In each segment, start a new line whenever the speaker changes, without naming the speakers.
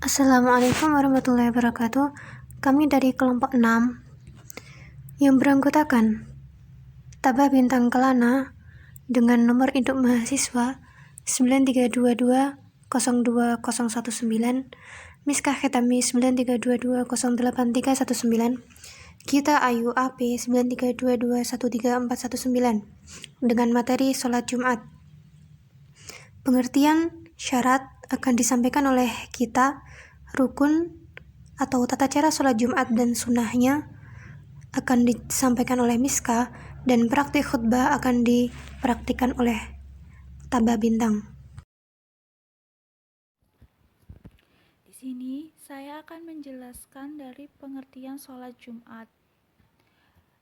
Assalamualaikum warahmatullahi wabarakatuh. Kami dari kelompok 6 yang beranggotakan Tabah Bintang Kelana dengan nomor induk mahasiswa 9322020019, Miskah Khetami 9322083119, Gita Ayu AP 9322134119 dengan materi Sholat Jumat. Pengertian syarat akan disampaikan oleh kita. Rukun atau tata cara sholat Jumat dan sunnahnya akan disampaikan oleh Miskah, dan praktik khutbah akan dipraktikkan oleh Tabah Bintang.
Di sini saya akan menjelaskan dari pengertian sholat Jumat.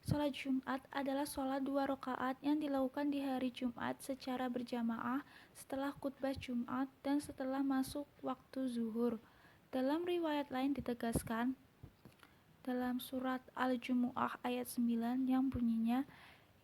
Sholat Jumat adalah sholat 2 rakaat yang dilakukan di hari Jumat secara berjamaah setelah khutbah Jumat dan setelah masuk waktu zuhur. Dalam riwayat lain ditegaskan dalam surat Al-Jumu'ah ayat 9 yang bunyinya,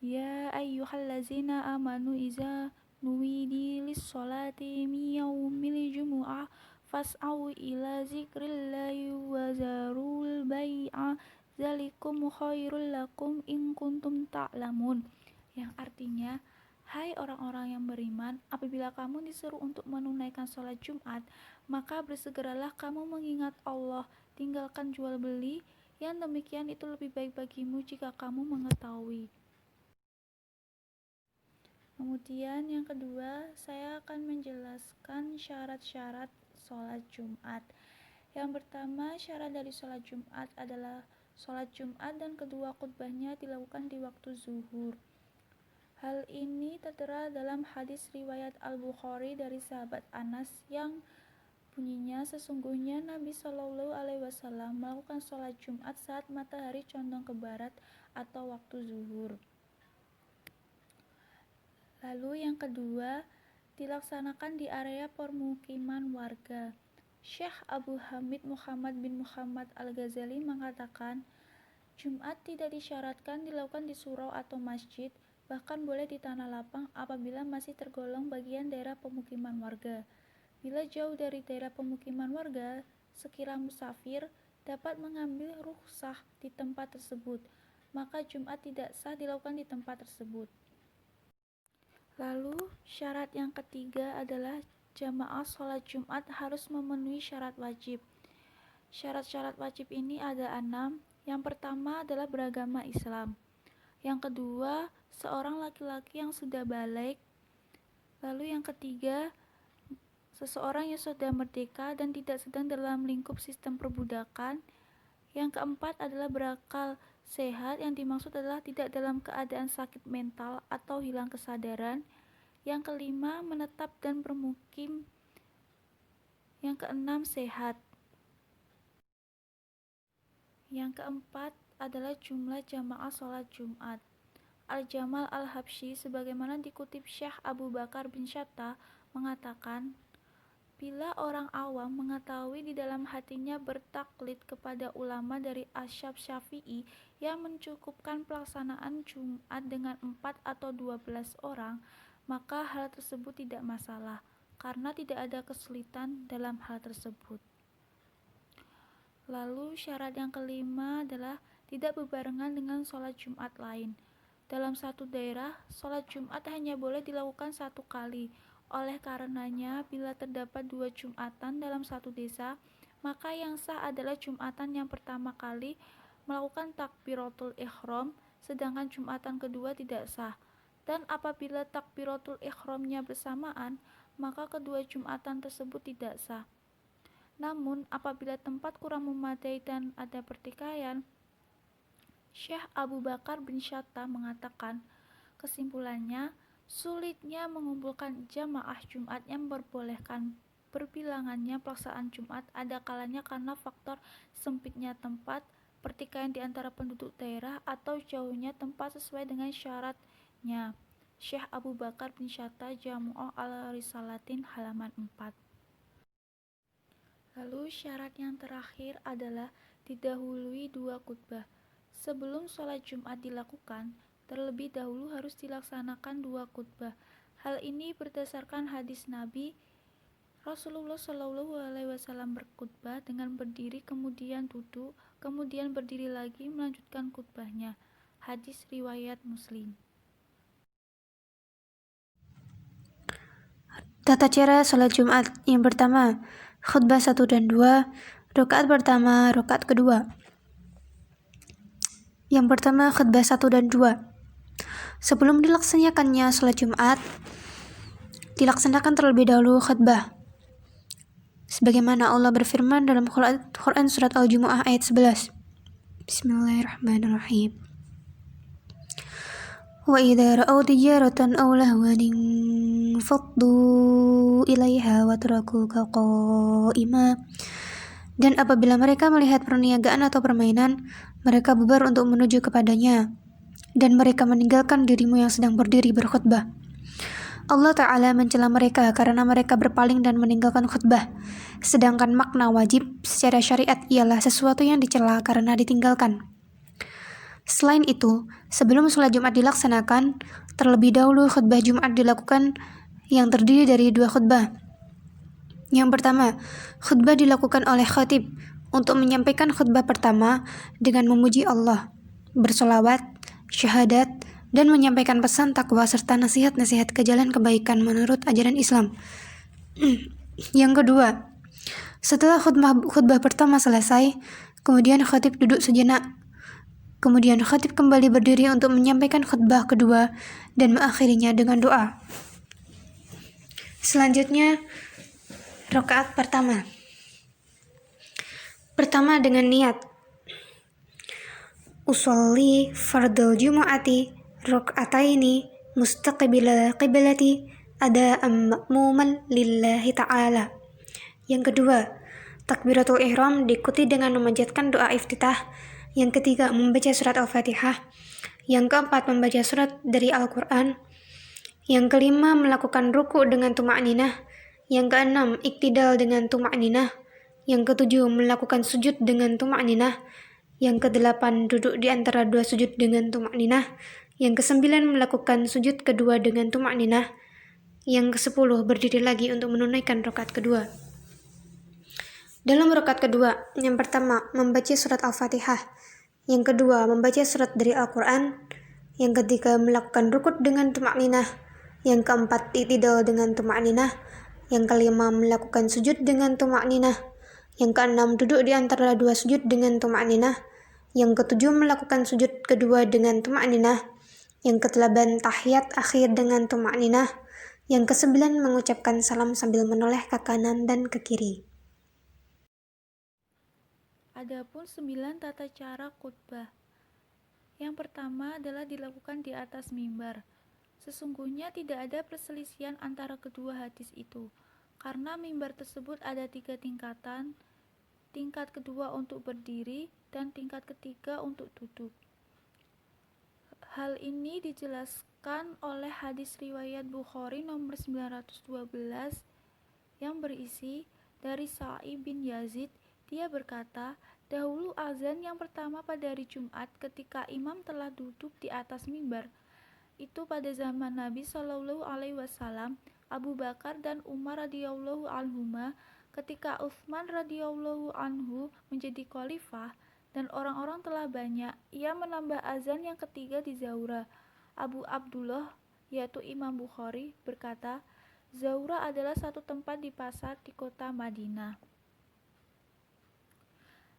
Ya ayyuhallazina amanu iza nuwidi lis-sholati min yaumil jumu'ah fas'au ila zikrillahi wa zarul bai'a zalikum khairul lakum in kuntum ta'lamun, yang artinya, hai orang-orang yang beriman, apabila kamu disuruh untuk menunaikan sholat Jumat, maka bersegeralah kamu mengingat Allah, tinggalkan jual beli, yang demikian itu lebih baik bagimu jika kamu mengetahui. Kemudian yang kedua, saya akan menjelaskan syarat-syarat sholat Jumat. Yang pertama, syarat dari sholat Jumat adalah sholat Jumat dan kedua khutbahnya dilakukan di waktu zuhur. Hal ini tertera dalam hadis riwayat Al-Bukhari dari sahabat Anas yang bunyinya, sesungguhnya Nabi Shallallahu Alaihi Wasallam melakukan sholat Jumat saat matahari condong ke barat atau waktu zuhur. Lalu yang kedua, dilaksanakan di area permukiman warga. Syekh Abu Hamid Muhammad bin Muhammad Al-Ghazali mengatakan, Jumat tidak disyaratkan dilakukan di surau atau masjid, bahkan boleh di tanah lapang apabila masih tergolong bagian daerah pemukiman warga. Bila jauh dari daerah pemukiman warga, sekira musafir dapat mengambil rukhsah di tempat tersebut, maka Jumat tidak sah dilakukan di tempat tersebut. Lalu syarat yang ketiga adalah jamaah sholat Jumat harus memenuhi syarat wajib. Syarat-syarat wajib ini ada 6. Yang pertama adalah beragama Islam. Yang kedua, seorang laki-laki yang sudah baligh. Lalu yang ketiga, seseorang yang sudah merdeka dan tidak sedang dalam lingkup sistem perbudakan. Yang keempat adalah berakal sehat, yang dimaksud adalah tidak dalam keadaan sakit mental atau hilang kesadaran. Yang kelima, menetap dan bermukim. Yang keenam, sehat. Yang keempat adalah jumlah jamaah sholat Jumat. Al-Jamal Al-Habsyi sebagaimana dikutip Syekh Abu Bakar bin Syatta mengatakan, bila orang awam mengetahui di dalam hatinya bertaklid kepada ulama dari Asyab Syafi'i yang mencukupkan pelaksanaan Jumat dengan 4 atau 12 orang, maka hal tersebut tidak masalah, karena tidak ada kesulitan dalam hal tersebut. Lalu syarat yang kelima adalah tidak berbarengan dengan sholat Jumat lain. Dalam satu daerah, sholat Jumat hanya boleh dilakukan satu kali. Oleh karenanya, bila terdapat 2 Jumatan dalam satu desa, maka yang sah adalah Jumatan yang pertama kali melakukan takbiratul ihram, sedangkan Jumatan kedua tidak sah. Dan apabila takbiratul ihramnya bersamaan, maka kedua Jumatan tersebut tidak sah. Namun, apabila tempat kurang memadai dan ada pertikaian, Syekh Abu Bakar bin Syatta mengatakan, kesimpulannya, sulitnya mengumpulkan jamaah Jumat yang memperbolehkan berbilangannya pelaksanaan Jumat ada kalanya karena faktor sempitnya tempat, pertikaian di antara penduduk daerah, atau jauhnya tempat sesuai dengan syaratnya. Syekh Abu Bakar bin Syatta, Jamu'ah al-Risalatin, halaman 4. Lalu syarat yang terakhir adalah didahului 2 khutbah. Sebelum sholat Jumat dilakukan, terlebih dahulu harus dilaksanakan 2 khutbah. Hal ini berdasarkan hadis Nabi, Rasulullah Shallallahu Alaihi Wasallam berkhutbah dengan berdiri, kemudian duduk, kemudian berdiri lagi melanjutkan khutbahnya. Hadis riwayat Muslim.
Tata cara sholat Jumat. Yang pertama, khutbah 1 dan 2, rakaat pertama, rakaat kedua. Yang pertama, khutbah 1 dan 2. Sebelum dilaksanakannya sholat Jumat, dilaksanakan terlebih dahulu khutbah. Sebagaimana Allah berfirman dalam Quran surat Al-Jumu'ah ayat 11. Bismillahirrahmanirrahim. Wa idza ra'aw tijaratan aw lahwan faddu ilaiha wa tarakuka qa'ima. Dan apabila mereka melihat perniagaan atau permainan, mereka bubar untuk menuju kepadanya, dan mereka meninggalkan dirimu yang sedang berdiri berkhutbah. Allah Ta'ala mencela mereka karena mereka berpaling dan meninggalkan khutbah, sedangkan makna wajib secara syariat ialah sesuatu yang dicela karena ditinggalkan. Selain itu, sebelum sholat Jumat dilaksanakan, terlebih dahulu khutbah Jumat dilakukan yang terdiri dari 2 khutbah. Yang pertama, khutbah dilakukan oleh khatib untuk menyampaikan khutbah pertama dengan memuji Allah, bersolawat, syahadat, dan menyampaikan pesan takwa serta nasihat-nasihat ke jalan kebaikan menurut ajaran Islam. Yang kedua, setelah khutbah pertama selesai, kemudian khatib duduk sejenak. Kemudian khatib kembali berdiri untuk menyampaikan khutbah kedua dan mengakhirinya dengan doa. Selanjutnya, rakaat pertama. Pertama dengan niat. Usolli fardal jumu'ati raka'ataini mustaqbila qiblati ada'an ma'muman lillahi ta'ala. Yang kedua, takbiratul ihram diikuti dengan memanjatkan doa iftitah. Yang ketiga, membaca surat Al-Fatihah. Yang keempat, membaca surat dari Al-Quran. Yang kelima, melakukan ruku dengan tuma'ninah. Yang keenam, iktidal dengan tuma'ninah. Yang ketujuh, melakukan sujud dengan tuma'ninah. Yang kedelapan, duduk di antara 2 sujud dengan tuma'ninah. Yang kesembilan, melakukan sujud kedua dengan tuma'ninah. Yang ke-10, berdiri lagi untuk menunaikan rakaat kedua. Dalam rakaat kedua, yang pertama, membaca surat Al-Fatihah. Yang kedua, membaca surat dari Al-Quran. Yang ketiga, melakukan rukuk dengan tuma'ninah. Yang keempat, iktidal dengan tuma'ninah. Yang kelima, melakukan sujud dengan tuma'ninah. Yang keenam, duduk di antara 2 sujud dengan tuma'ninah. Yang ketujuh, melakukan sujud kedua dengan tuma'ninah. Yang kedelapan, tahiyat akhir dengan tuma'ninah. Yang kesembilan, mengucapkan salam sambil menoleh ke kanan dan ke kiri.
Adapun 9 tata cara khutbah. Yang pertama adalah dilakukan di atas mimbar. Sesungguhnya tidak ada perselisihan antara kedua hadis itu, karena mimbar tersebut ada 3 tingkatan, tingkat kedua untuk berdiri dan tingkat ketiga untuk duduk. Hal ini dijelaskan oleh hadis riwayat Bukhari nomor 912 yang berisi dari Sa'ib bin Yazid. Dia berkata, dahulu azan yang pertama pada hari Jumat ketika imam telah duduk di atas mimbar. Itu pada zaman Nabi Shallallahu Alaihi Wasallam, Abu Bakar dan Umar radhiyallahu anhuma, ketika Utsman radhiyallahu anhu menjadi khalifah dan orang-orang telah banyak, ia menambah azan yang ketiga di Zaura. Abu Abdullah, yaitu Imam Bukhari, berkata, Zaura adalah satu tempat di pasar di kota Madinah.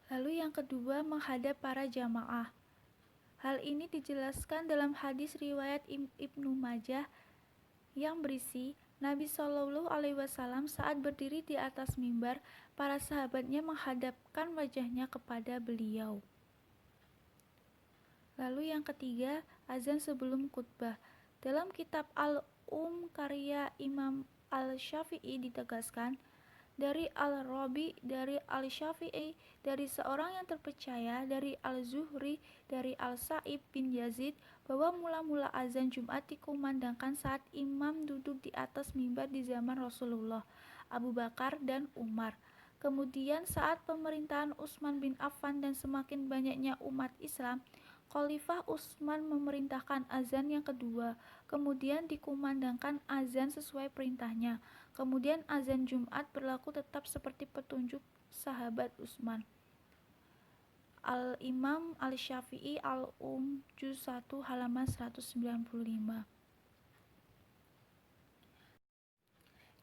Lalu yang kedua, menghadap para jamaah. Hal ini dijelaskan dalam hadis riwayat Ibnu Majah yang berisi, Nabi Shallallahu Alaihi Wasallam saat berdiri di atas mimbar, para sahabatnya menghadapkan wajahnya kepada beliau. Lalu yang ketiga, azan sebelum khutbah. Dalam kitab karya Imam Al-Syafi'i ditegaskan, dari Al-Rabi, dari Al-Syafi'i, dari seorang yang terpercaya, dari Al-Zuhri, dari Al-Sa'ib bin Yazid, bahwa mula-mula azan Jumat dikumandangkan saat imam duduk di atas mimbar di zaman Rasulullah, Abu Bakar, dan Umar. Kemudian saat pemerintahan Utsman bin Affan dan semakin banyaknya umat Islam, Khalifah Utsman memerintahkan azan yang kedua, kemudian dikumandangkan azan sesuai perintahnya. Kemudian azan Jumat berlaku tetap seperti petunjuk sahabat Utsman. Al-Imam Al-Syafi'i Juz 1 halaman 195.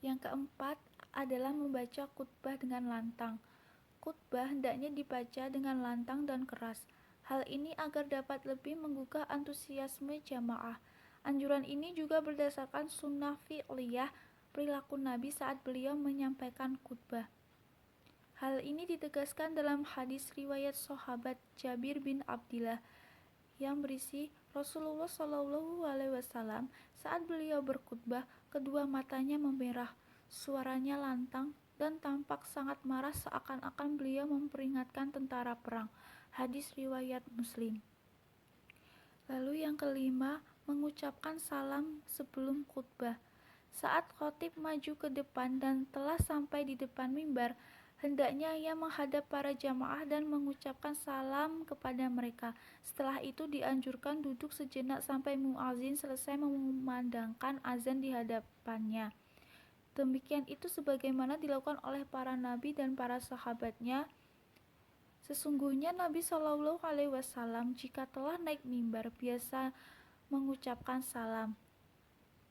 Yang keempat adalah membaca khutbah dengan lantang. Khutbah hendaknya dibaca dengan lantang dan keras. Hal ini agar dapat lebih menggugah antusiasme jamaah. Anjuran ini juga berdasarkan sunnah fi'liyah perilaku Nabi saat beliau menyampaikan khutbah. Hal ini ditegaskan dalam hadis riwayat sahabat Jabir bin Abdillah yang berisi Rasulullah Shallallahu Alaihi Wasallam saat beliau berkhutbah, kedua matanya memerah, suaranya lantang dan tampak sangat marah seakan-akan beliau memperingatkan tentara perang. Hadis riwayat Muslim. Lalu yang kelima, mengucapkan salam sebelum khutbah. Saat khatib maju ke depan dan telah sampai di depan mimbar, hendaknya ia menghadap para jamaah dan mengucapkan salam kepada mereka. Setelah itu dianjurkan duduk sejenak sampai muazin selesai memandangkan azan di hadapannya. Demikian itu sebagaimana dilakukan oleh para nabi dan para sahabatnya. Sesungguhnya Nabi Shallallahu Alaihi Wasallam jika telah naik mimbar biasa mengucapkan salam.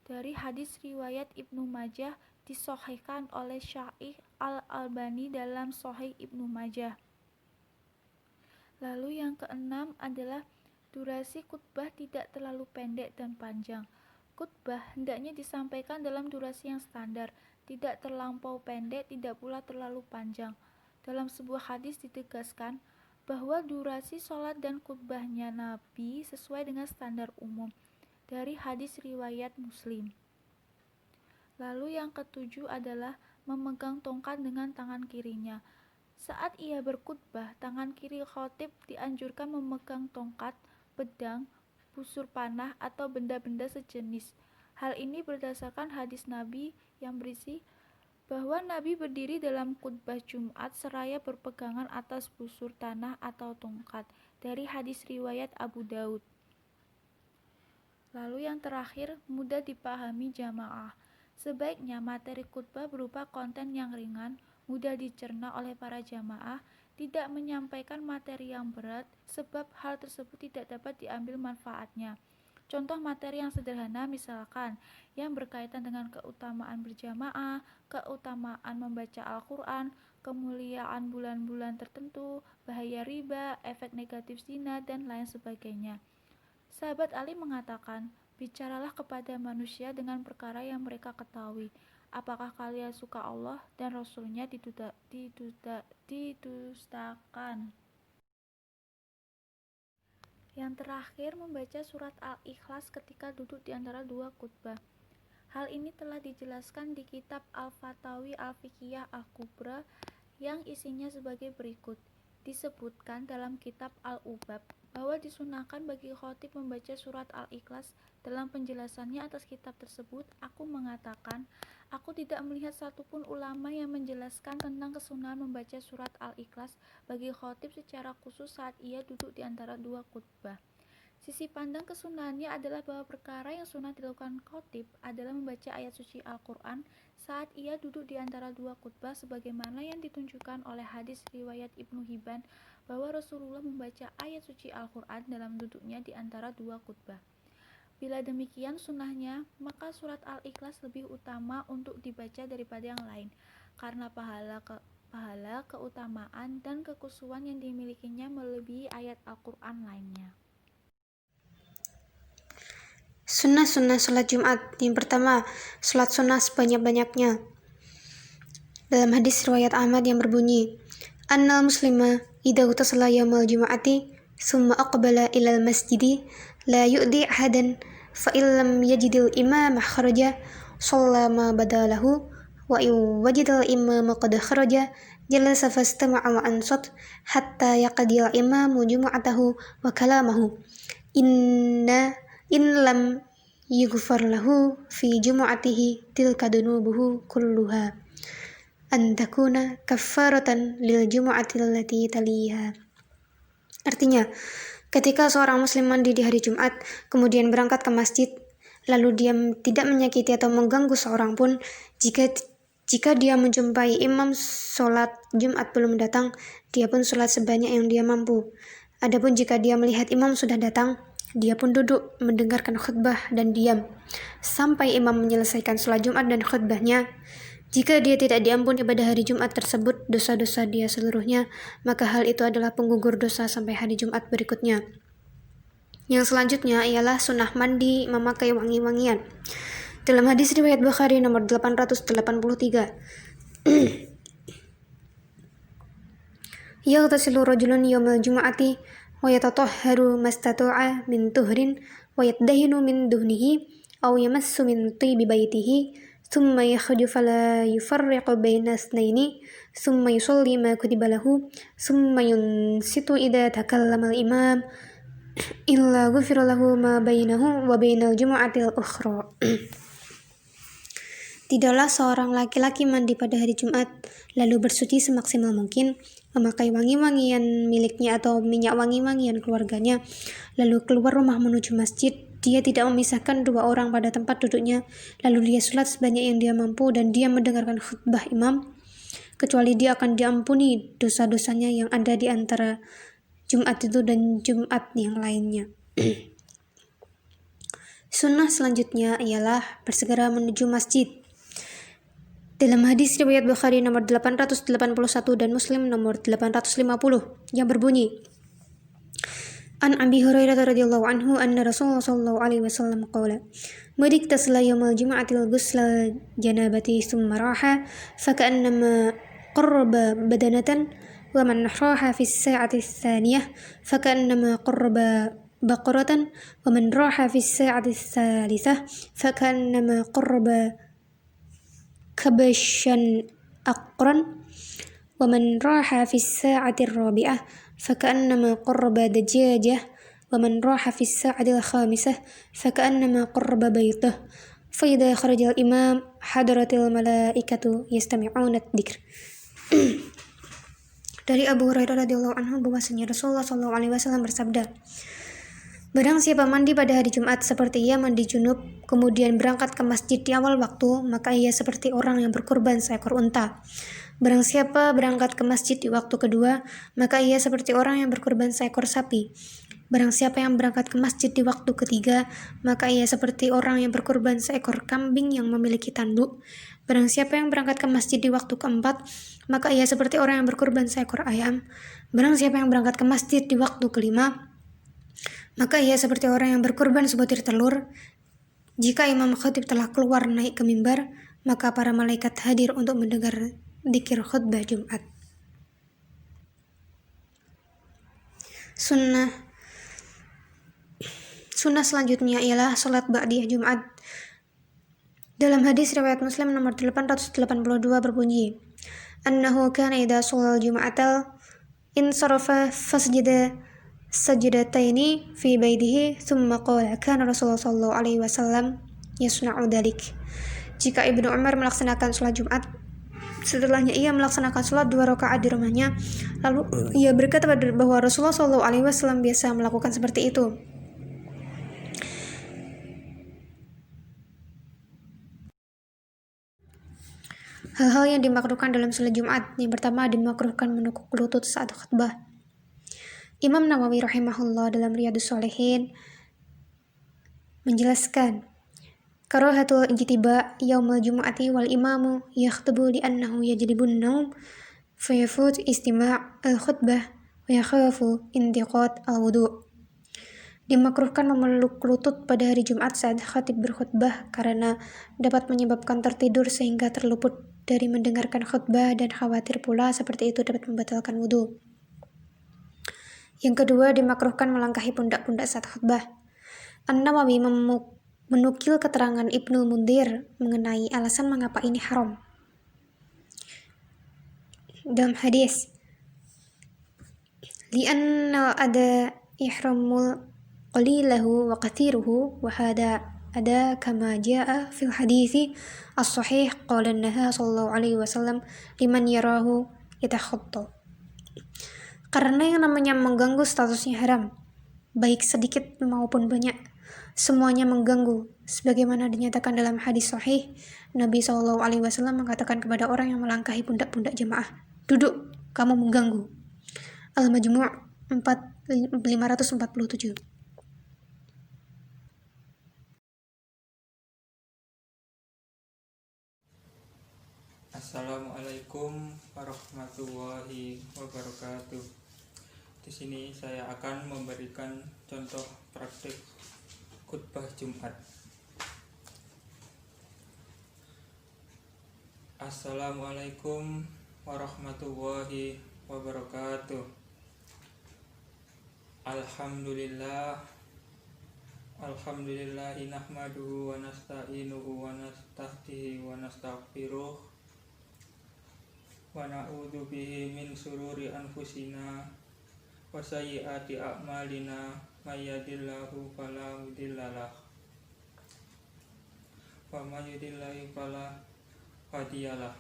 Dari hadis riwayat Ibnu Majah disahihkan oleh Syaikh Al-Albani dalam Sahih Ibnu Majah. Lalu yang keenam adalah durasi khutbah tidak terlalu pendek dan panjang. Khutbah hendaknya disampaikan dalam durasi yang standar, tidak terlampau pendek, tidak pula terlalu panjang. Dalam sebuah hadis ditegaskan bahwa durasi sholat dan khutbahnya Nabi sesuai dengan standar umum. Dari hadis riwayat Muslim. Lalu yang ketujuh adalah memegang tongkat dengan tangan kirinya. Saat ia berkhutbah, tangan kiri khatib dianjurkan memegang tongkat, pedang, busur panah, atau benda-benda sejenis. Hal ini berdasarkan hadis Nabi yang berisi bahwa Nabi berdiri dalam khutbah Jumat seraya berpegangan atas busur tanah atau tongkat. Dari hadis riwayat Abu Daud. Lalu yang terakhir, mudah dipahami jamaah. Sebaiknya materi khutbah berupa konten yang ringan, mudah dicerna oleh para jamaah, tidak menyampaikan materi yang berat, sebab hal tersebut tidak dapat diambil manfaatnya. Contoh materi yang sederhana misalkan yang berkaitan dengan keutamaan berjamaah, keutamaan membaca Al-Quran, kemuliaan bulan-bulan tertentu, bahaya riba, efek negatif zina, dan lain sebagainya. Sahabat Ali mengatakan, bicaralah kepada manusia dengan perkara yang mereka ketahui. Apakah kalian suka Allah dan Rasulnya didustakan? Yang terakhir, membaca surat Al-Ikhlas ketika duduk di antara dua khutbah. Hal ini telah dijelaskan di kitab Al-Fatawi Al-Fiqhiyah Al-Kubra yang isinya sebagai berikut. Disebutkan dalam kitab Al-Ubab bahwa disunahkan bagi khatib membaca surat Al-Ikhlas. Dalam penjelasannya atas kitab tersebut, aku mengatakan, aku tidak melihat satupun ulama yang menjelaskan tentang kesunahan membaca surat Al-Ikhlas bagi khatib secara khusus saat ia duduk di antara dua khutbah. Sisi pandang kesunahannya adalah bahwa perkara yang sunnah dilakukan khatib adalah membaca ayat suci Al-Quran saat ia duduk di antara dua khutbah sebagaimana yang ditunjukkan oleh hadis riwayat Ibnu Hibban bahwa Rasulullah membaca ayat suci Al-Quran dalam duduknya di antara dua khutbah. Bila demikian sunnahnya, maka surat Al-Ikhlas lebih utama untuk dibaca daripada yang lain karena pahala, keutamaan, dan kekhusyuan yang dimilikinya melebihi ayat Al-Quran lainnya.
Sunnah-sunnah sholat Jumat. Yang pertama, sholat sunnah sebanyak-banyaknya. Dalam hadis riwayat Ahmad yang berbunyi, Annal muslima idza utasalla yaumal jum'ati summa aqbala ilal masjidi la yu'di ahadan fa illam yajidil imama kharaja shalla ma badalahu wa in wajidal imama qad kharaja jalasa fastama'a wa ansat hatta yaqdiyal imamu jumu'atahu wa kalamahu in lam yughfar lahu fi jumu'atihi tilka dunubuhu kulluha an takuna kaffaratan lil jumu'ati allati taliha. Artinya, ketika seorang muslim mandi di hari Jumat, kemudian berangkat ke masjid, lalu dia tidak menyakiti atau mengganggu seorang pun, jika Jika dia menjumpai imam sholat Jumat belum datang, dia pun sholat sebanyak yang dia mampu. Adapun jika dia melihat imam sudah datang, dia pun duduk mendengarkan khutbah dan diam sampai imam menyelesaikan sholat Jumat dan khutbahnya. Jika dia tidak diampuni pada hari Jumat tersebut dosa-dosa dia seluruhnya, maka hal itu adalah penggugur dosa sampai hari Jumat berikutnya. Yang selanjutnya ialah sunnah mandi memakai wangi-wangian. Dalam hadis riwayat Bukhari nomor 883, yaghtasilu rajulun yawmal jum'ati wa yatatahharu mastata'a min tuhrin wa yaddahinu min duhnihi aw yamassu min tibi baitihi thumma yakhruju fala yufarriqu baina itsnaini thumma yusalli ma kutiba lahu thumma yunsitu idza takallama al-imam illa ghufira lahu ma bainahu wa bainal jumu'atil ukhra. Tidaklah seorang laki-laki mandi pada hari Jumat, lalu bersuci semaksimal mungkin, memakai wangi-wangian miliknya atau minyak wangi-wangian keluarganya, lalu keluar rumah menuju masjid. Dia tidak memisahkan dua orang pada tempat duduknya, lalu dia sholat sebanyak yang dia mampu dan dia mendengarkan khutbah imam, kecuali dia akan diampuni dosa-dosanya yang ada di antara Jumat itu dan Jumat yang lainnya. Sunnah selanjutnya ialah bersegera menuju masjid. Dalam hadis riwayat Bukhari nomor 881 dan Muslim nomor 850 yang berbunyi, An Abi Hurairah radhiyallahu anhu anna Rasulullah sallallahu alaihi wasallam qala, "Man iktasala yawmal jum'atil ghusla janabati thumma raha faka'annama qarraba badanatan wa man raha fi as-sa'ati ats-tsaniyah faka'annama qarraba baqaratan wa man raha fi as-sa'ati ats-tsalitsah faka'annama qarraba kabashan aqran wa man raha fi as-sa'ati ar-rabi'ah faka'annama qarraba dajajah wa man raha fi as-sa'ati al-khamisah faka'annama qarraba baytah fa idza kharaja al-imam hadaratil malaikatu yastami'una ad-dzikr." Dari Abu Hurairah radhiyallahu anhu bahwasanya Rasulullah sallallahu alaihi wasallam bersabda, "Barang siapa mandi pada hari Jumat seperti ia mandi junub, kemudian berangkat ke masjid di awal waktu, maka ia seperti orang yang berkurban seekor unta. Barang siapa berangkat ke masjid di waktu kedua, maka ia seperti orang yang berkurban seekor sapi. Barang siapa yang berangkat ke masjid di waktu ketiga, maka ia seperti orang yang berkurban seekor kambing yang memiliki tanduk. Barang siapa yang berangkat ke masjid di waktu keempat, maka ia seperti orang yang berkurban seekor ayam. Barang siapa yang berangkat ke masjid di waktu kelima, maka ia seperti orang yang berkurban sebutir telur. Jika imam khatib telah keluar naik ke mimbar, maka para malaikat hadir untuk mendengar dzikir khutbah Jumat." Sunnah selanjutnya ialah sholat ba'diyah Jumat. Dalam hadis riwayat Muslim nomor 882 berbunyi, "Annahu kana idza shallal jum'atal insarafa fasjada sajdataini fi baitihi thumma qala kana Rasulullah sallallahu alaihi wasallam yasna'u dzalik." Jika Ibnu Umar melaksanakan sholat Jumat, setelahnya ia melaksanakan sholat 2 rakaat di rumahnya, lalu ia berkata bahwa Rasulullah sallallahu alaihi wasallam biasa melakukan seperti itu. Hal-hal yang dimakruhkan dalam sholat Jumat. Yang pertama, dimakruhkan menekuk lutut saat khutbah. Imam Nawawi rahimahullah dalam Riyadhus Shalihin menjelaskan, karahatul ijtiba yaumul jumu'ati wal imamu yakhtubu li'annahu yajlibun naum fayafut istima' al-khutbah wa yakhafu intiqad al-wudu'. Dimakruhkan memeluk lutut pada hari Jumat saat khatib berkhutbah karena dapat menyebabkan tertidur sehingga terluput dari mendengarkan khutbah, dan khawatir pula seperti itu dapat membatalkan wudu. Yang kedua, dimakruhkan melangkahi pundak-pundak saat khutbah. An-Nawawi menukil keterangan Ibnu Mundir mengenai alasan mengapa ini haram. Dalam hadis, li'anna ada ihramul qalilahu wa kathiruhu wa hada ada kama jaa fil hadithi as-sahih qala an-naha sallallahu alaihi wasallam liman yarahu yatakhatta. Karena yang namanya mengganggu statusnya haram, baik sedikit maupun banyak. semuanya mengganggu. Sebagaimana dinyatakan dalam hadis sahih, Nabi SAW mengatakan kepada orang yang melangkahi pundak-pundak jemaah, "Duduk, kamu mengganggu." Al-Majmu' 547.
Assalamualaikum warahmatullahi wabarakatuh. Di sini saya akan memberikan contoh praktik khutbah Jumat. Assalamualaikum warahmatullahi wabarakatuh. Alhamdulillahi nahmaduhu wa nasta'inuhu wa nasta'dihi wa nastaghfiruh wa na'udzu bihi min sururi anfusina wa sayyiati a'malina may yahdihillahu fala mudhillalah wa may yudhlil fala hadiyalah.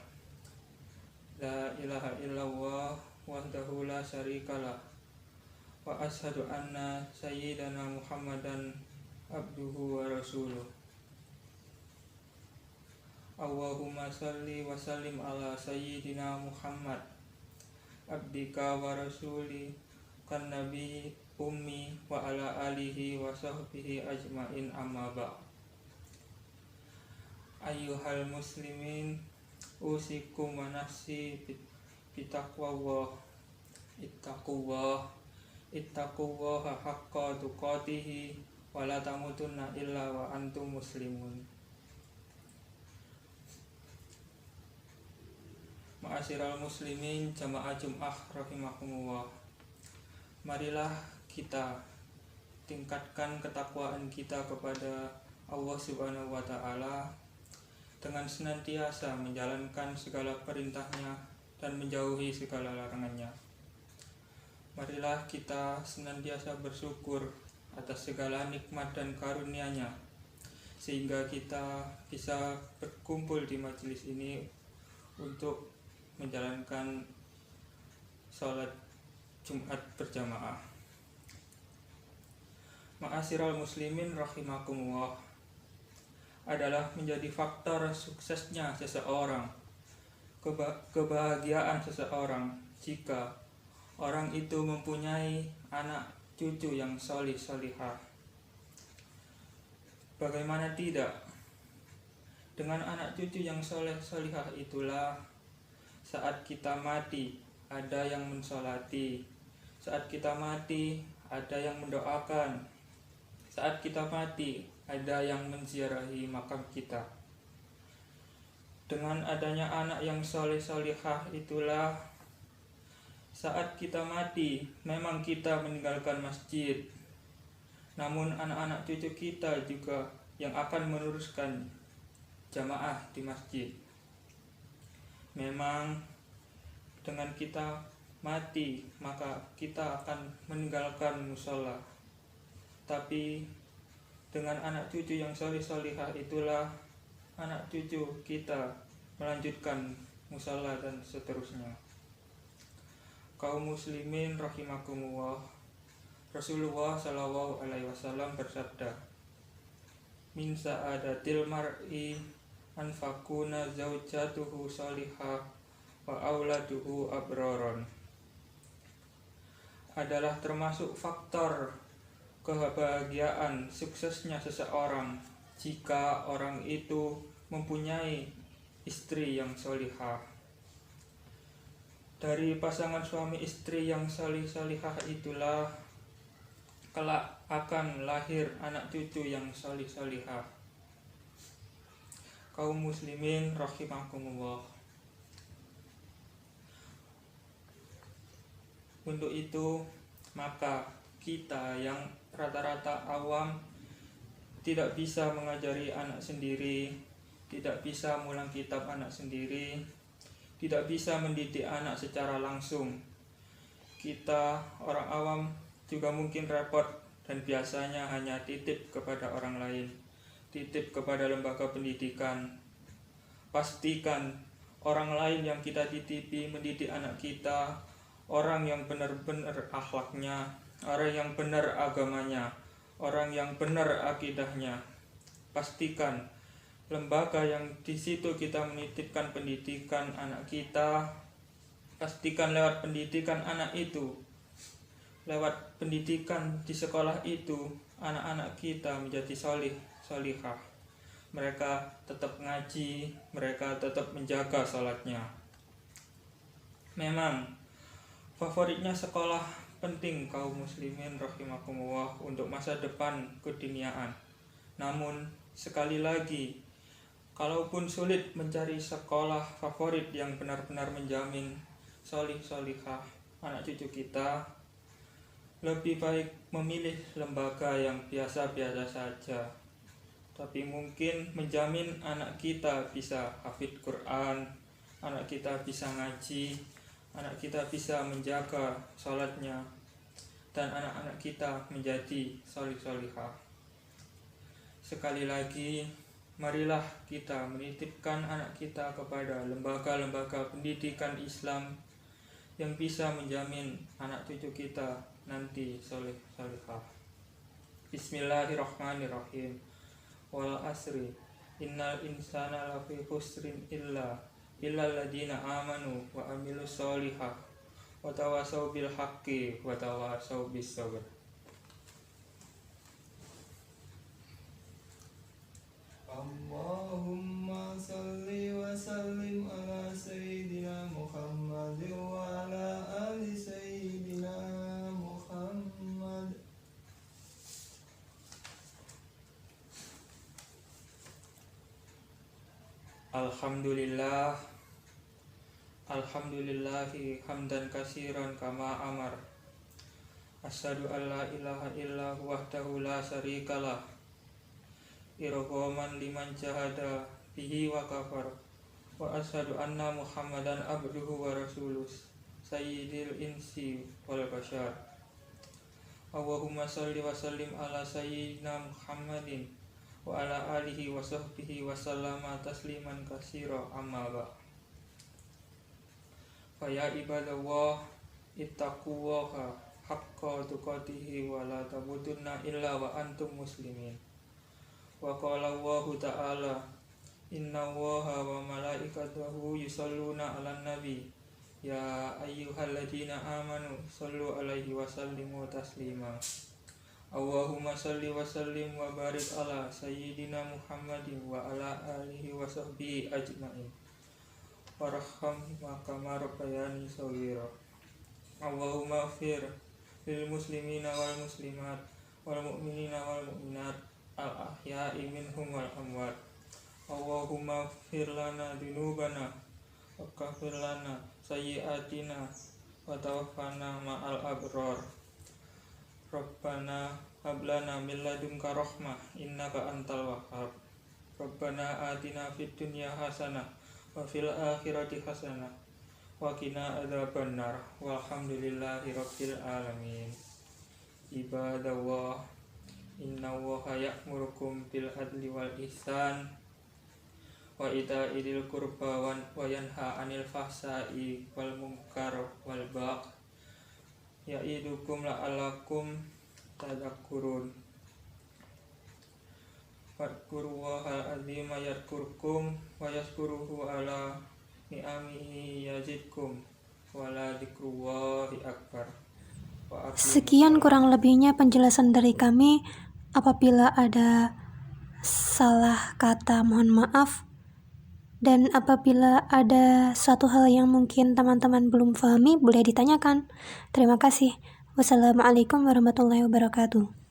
La ilaha illallah wahdahu la syarikalah wa asyhadu anna sayyidana Muhammadan abduhu wa rasuluh. Allahumma salli wa sallim ala sayyidina Muhammad abdika wa rasuli kan nabi ummi wa ala alihi wa sahbihi ajmain, amma ba'd. Ayyuhal muslimin, usikum wa nafsi bitaqwallah. Ittaqullaha haqqa tuqatihi wa la tamutunna illa wa antum muslimun. Ma'asyiral muslimin jamaah Jum'ah rahimakumullah. Marilah kita tingkatkan ketakwaan kita kepada Allah Subhanahu wa Ta'ala dengan senantiasa menjalankan segala perintahnya dan menjauhi segala larangannya. Marilah kita senantiasa bersyukur atas segala nikmat dan karunia-Nya, sehingga kita bisa berkumpul di majelis ini untuk menjalankan sholat Jumat berjamaah. Ma'asyiral muslimin rahimakumullah, adalah menjadi faktor suksesnya seseorang, kebahagiaan seseorang jika orang itu mempunyai anak cucu yang solih solihah. Bagaimana tidak? Dengan anak cucu yang soleh solihah itulah saat kita mati ada yang mensolati, saat kita mati ada yang mendoakan, saat kita mati ada yang menziarahi makam kita. Dengan adanya anak yang soleh solihah itulah saat kita mati memang kita meninggalkan masjid, namun anak-anak cucu kita juga yang akan meneruskan jamaah di masjid. Memang dengan kita mati maka kita akan meninggalkan musola, tapi dengan anak cucu yang solih-solihah itulah anak cucu kita melanjutkan musola dan seterusnya. Kaum muslimin rahimakumullah, Rasulullah sallallahu alaihi wasallam bersabda, "Min sa'adatil mar'i anfakuna zaujatuhu salihah wa auladuhu abroron." Adalah termasuk faktor kebahagiaan suksesnya seseorang jika orang itu mempunyai istri yang salihah. Dari pasangan suami istri yang salih-salihah itulah kelak akan lahir anak cucu yang salih-salihah. Kaum muslimin rahimakumullah, untuk itu maka kita yang rata-rata awam tidak bisa mengajari anak sendiri, tidak bisa mengulang kitab anak sendiri, tidak bisa mendidik anak secara langsung. Kita orang awam juga mungkin repot dan biasanya hanya titip kepada orang lain, titip kepada lembaga pendidikan. Pastikan orang lain yang kita titipi mendidik anak kita orang yang benar-benar akhlaknya, orang yang benar agamanya, orang yang benar akidahnya. Pastikan lembaga yang di situ kita menitipkan pendidikan anak kita, pastikan lewat pendidikan anak itu, lewat pendidikan di sekolah itu, anak-anak kita menjadi solihah. Mereka tetap ngaji, mereka tetap menjaga sholatnya. Memang favoritnya sekolah penting kaum muslimin rahimakumullah untuk masa depan keduniaan. Namun sekali lagi, kalaupun sulit mencari sekolah favorit yang benar-benar menjamin solihah anak cucu kita, lebih baik memilih lembaga yang biasa-biasa saja, tapi mungkin menjamin anak kita bisa hafidz Quran, anak kita bisa ngaji, anak kita bisa menjaga sholatnya, dan anak-anak kita menjadi solihah. Sekali lagi, marilah kita menitipkan anak kita kepada lembaga-lembaga pendidikan Islam yang bisa menjamin anak cucu kita nanti solihah. Bismillahirrahmanirrahim. Wal asri innal insana lafi khusrin illa alladziina amanu wa amilus solihah wa tawassaw bil haqqi wa tawassaw bis sabr.
Allahumma salli wa sallim ala sayyidina Muhammad wa ala ali sayyidina Muhammad.
Alhamdulillahi hamdan katsiran kama amar. Asyhadu an la ilaha illa wahdahu la syarikalah. Irghaman liman jahada bihi wa kafar. Wa asyhadu anna Muhammadan abduhu wa rasuluh sayyidil insi wal bashar. Allahumma shalli wa sallim ala sayyidina Muhammadin wa ala alihi wa sahbihi wa sallama tasliman katsira, amma ba'd. Fa ya ibadallah ittaqullaha haqqa tuqatih wa la tamutunna illa wa antum muslimin. Wa qala Allahu ta'ala inna Allaha wa malaikatahu yusholluna 'alan nabi ya ayyuhalladzina amanu shollu 'alaihi wa sallimu taslima. Allahumma shalli wa sallim wa barik ala sayyidina Muhammadin wa ala alihi wa sahbihi ajma'in. Warham kama rabbayani shaghira. Allahumma ighfir lil muslimina wal muslimat wal mu'minina wal mu'minat al ahya'i minhum wal amwat. Allahumma ighfir lana dzunubana wa kaffir lana sayyi'atina wa tawaffana ma'al abrar. Rabbana hab lana min ladunka rahmah innaka antal wahhab. Rabbana atina fid dunya hasanah wa fil akhirati hasanah wa qina adzabannar. Walhamdulillahi rabbil alamin. Ibadallah, innallaha ya'murukum bil adli wal ihsan wa ita'i dzil qurba wa yanha 'anil fahsya'i wal munkar wal baghi ya'idukum la'allakum tadhakkurun. Fadhkurullaha azima yadhkurkum wa yashkuruhu ala ni'amihi yazidkum wa la dzikrullahi akbar.
Sekian kurang lebihnya penjelasan dari kami. Apabila ada salah kata mohon maaf, dan apabila ada suatu hal yang mungkin teman-teman belum pahami boleh ditanyakan. Terima kasih. Wassalamualaikum warahmatullahi wabarakatuh.